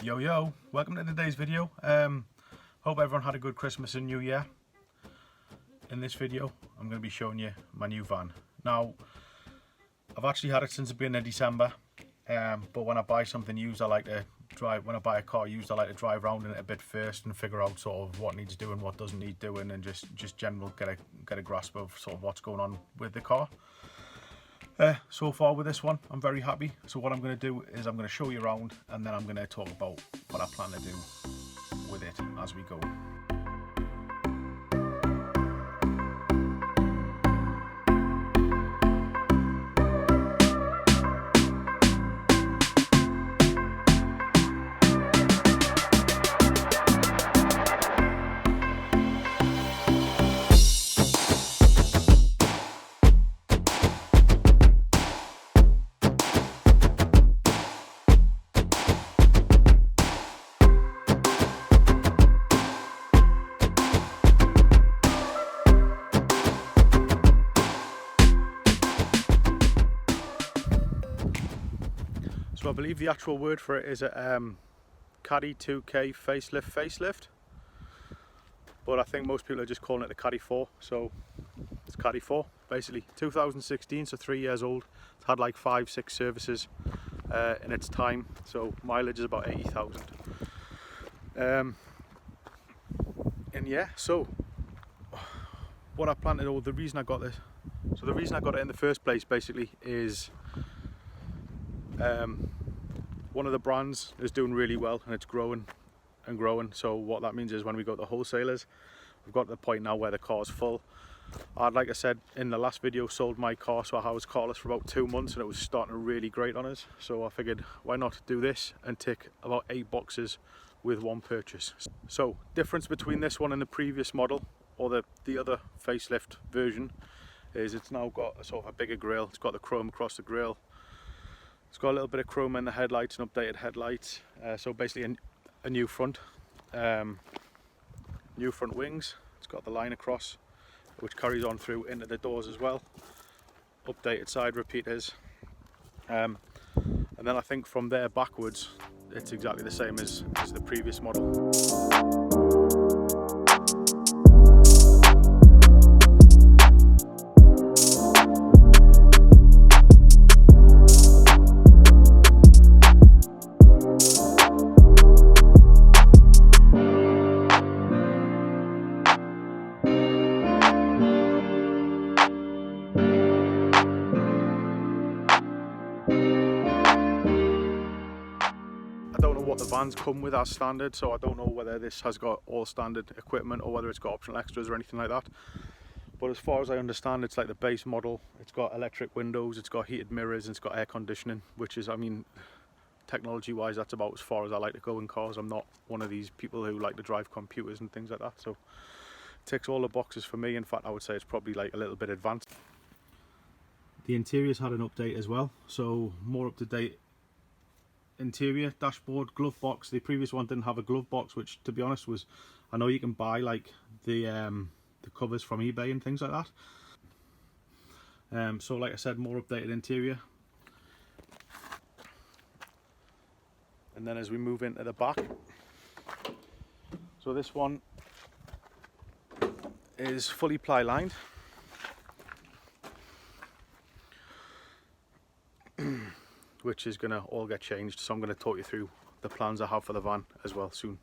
Yo, welcome to today's video. Hope everyone had a good Christmas and New Year. In this video, I'm going to be showing you my new van. Now, I've actually had it since the beginning of December, but when I buy something used, when I buy a car used, I like to drive around in it a bit first and figure out sort of what needs doing, what doesn't need doing, and just general get a grasp of sort of what's going on with the car. So far with this one, I'm very happy. So what I'm going to do is I'm going to show you around, and then I'm going to talk about what I plan to do with it as we go. So I believe the actual word for it is a Caddy 2K facelift, but I think most people are just calling it the Caddy 4. So it's Caddy 4, basically 2016, so 3 years old. It's had like 5-6 services in its time, so mileage is about 80,000. And yeah, so what I plan to do, the reason I got it in the first place basically is one of the brands is doing really well and it's growing and growing. So what that means is when we go to wholesalers, we've got to the point now where the car's full. Like I said in the last video, sold my car, so I was carless for about 2 months and it was starting to really great on us. So I figured, why not do this and tick about 8 boxes with one purchase. So difference between this one and the previous model, or the other facelift version, is it's now got a sort of a bigger grille. It's got the chrome across the grille. It's got a little bit of chrome in the headlights and updated headlights. So basically a new front wings. It's got the line across, which carries on through into the doors as well. Updated side repeaters. And then I think from there backwards, it's exactly the same as the previous model. What the vans come with as standard, so I don't know whether this has got all standard equipment or whether it's got optional extras or anything like that. But as far as I understand, it's like the base model. It's got electric windows, it's got heated mirrors, and it's got air conditioning, which is, I mean, technology wise, that's about as far as I like to go in cars. I'm not one of these people who like to drive computers and things like that, so it ticks all the boxes for me. In fact, I would say it's probably like a little bit advanced. The interior's had an update as well, so more up to date interior, dashboard, glove box. The previous one didn't have a glove box, which to be honest was, I know you can buy like the covers from eBay and things like that. So like I said, more updated interior. And then as we move into the back, so this one is fully ply lined. Which is going to all get changed, so I'm going to talk you through the plans I have for the van as well soon.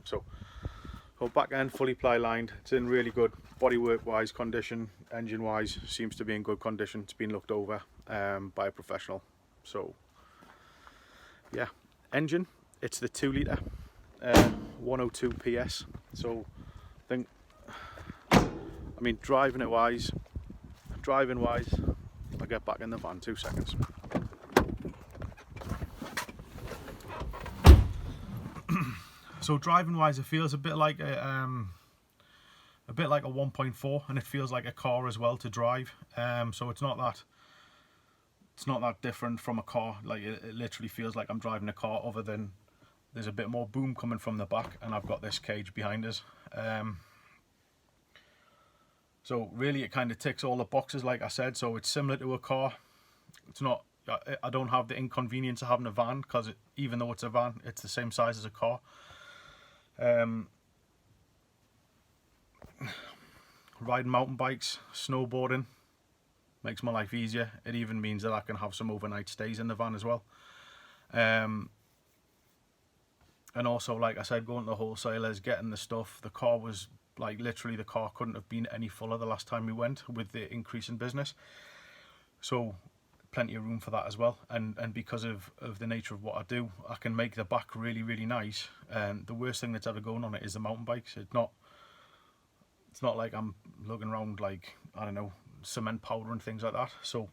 So back end fully ply lined. It's in really good bodywork wise condition. Engine wise seems to be in good condition. It's been looked over by a professional. So yeah, engine, it's the 2 litre 102 PS. So I mean driving wise, I'll get back in the van, 2 seconds. So driving wise, it feels a bit like a 1.4, and it feels like a car as well to drive. So it's not that different from a car. Like it literally feels like I'm driving a car, other than there's a bit more boom coming from the back, and I've got this cage behind us. So really it kind of ticks all the boxes, like I said. So it's similar to a car. It's not I don't have the inconvenience of having a van, because even though it's a van, it's the same size as a car. Riding mountain bikes, snowboarding makes my life easier. It even means that I can have some overnight stays in the van as well. And also, like I said, going to the wholesalers, getting the stuff. The car was like, literally the car couldn't have been any fuller the last time we went with the increase in business. So plenty of room for that as well. And because of the nature of what I do, I can make the back really, really nice. And the worst thing that's ever going on it is the mountain bikes. It's not like I'm looking around like, I don't know, cement powder and things like that. So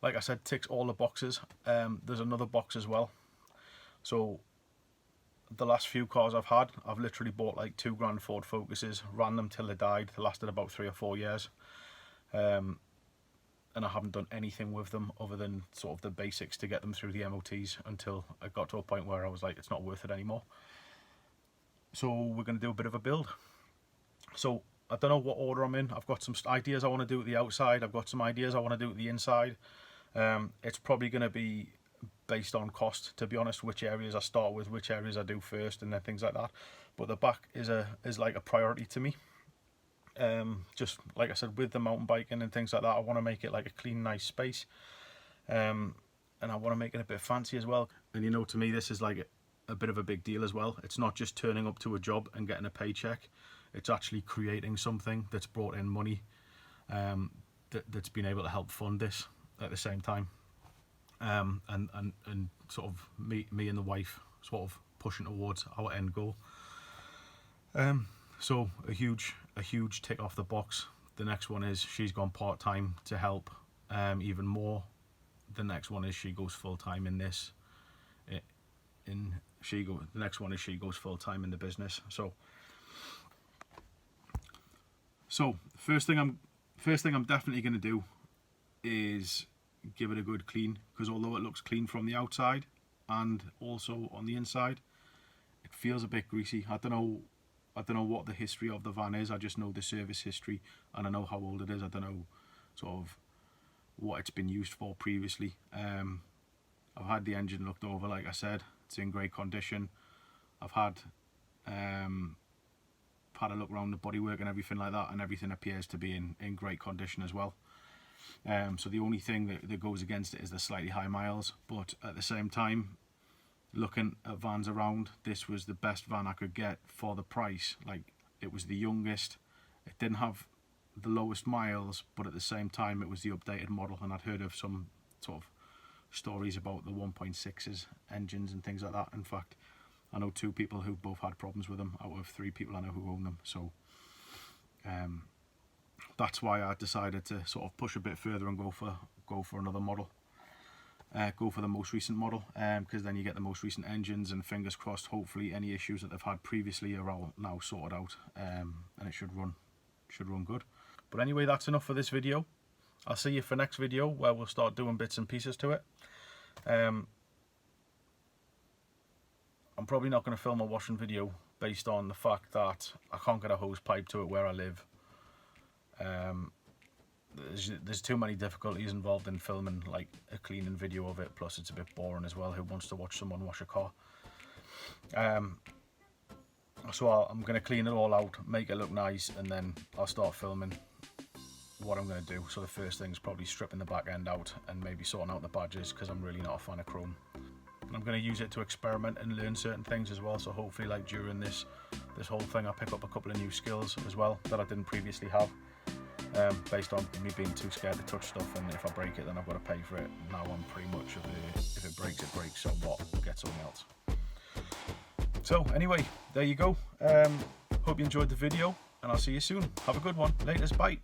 like I said, ticks all the boxes. There's another box as well. So the last few cars I've had, I've literally bought like £2 Ford Focuses, ran them till they died. They lasted about 3 or 4 years. And I haven't done anything with them other than sort of the basics to get them through the MOTs, until I got to a point where I was like, it's not worth it anymore. So we're going to do a bit of a build. So I don't know what order I'm in. I've got some ideas I want to do at the outside. I've got some ideas I want to do at the inside. It's probably going to be based on cost, to be honest, which areas I start with, which areas I do first, and then things like that. But the back is like a priority to me. Just like I said, with the mountain biking and things like that, I want to make it like a clean, nice space. And I want to make it a bit fancy as well. And you know, to me, this is like a bit of a big deal as well. It's not just turning up to a job and getting a paycheck. It's actually creating something that's brought in money, that's been able to help fund this at the same time. And sort of me and the wife sort of pushing towards our end goal. So a huge tick off the box. The next one is she's gone part-time to help even more. The next one is she goes full-time in this. The next one is she goes full-time in the business. So first thing I'm definitely going to do is give it a good clean, because although it looks clean from the outside and also on the inside, it feels a bit greasy. I don't know what the history of the van is. I just know the service history, and I know how old it is. I don't know sort of what it's been used for previously. I've had the engine looked over, like I said. It's in great condition. I've had a look around the bodywork and everything like that, and everything appears to be in great condition as well. So the only thing that goes against it is the slightly high miles, but at the same time, looking at vans around, this was the best van I could get for the price. Like, it was the youngest, it didn't have the lowest miles, but at the same time it was the updated model. And I'd heard of some sort of stories about the 1.6s engines and things like that. In fact, I know 2 people who both had problems with them out of 3 people I know who own them. So that's why I decided to sort of push a bit further and go for another model. Go for the most recent model, because then you get the most recent engines, and fingers crossed, hopefully any issues that they've had previously are all now sorted out, and it should run good. But anyway, that's enough for this video. I'll see you for next video, where we'll start doing bits and pieces to it. I'm probably not going to film a washing video based on the fact that I can't get a hose pipe to it where I live. There's too many difficulties involved in filming like a cleaning video of it, plus it's a bit boring as well. Who wants to watch someone wash a car? So I'm going to clean it all out, make it look nice, and then I'll start filming what I'm going to do. So the first thing is probably stripping the back end out and maybe sorting out the badges, because I'm really not a fan of chrome. I'm going to use it to experiment and learn certain things as well. So hopefully, like during this whole thing, I'll pick up a couple of new skills as well that I didn't previously have. Based on me being too scared to touch stuff, and if I break it then I've got to pay for it. Now I'm pretty much if it breaks, it breaks, so what, get something else. So anyway, there you go. Hope you enjoyed the video, and I'll see you soon. Have a good one. Latest, bye.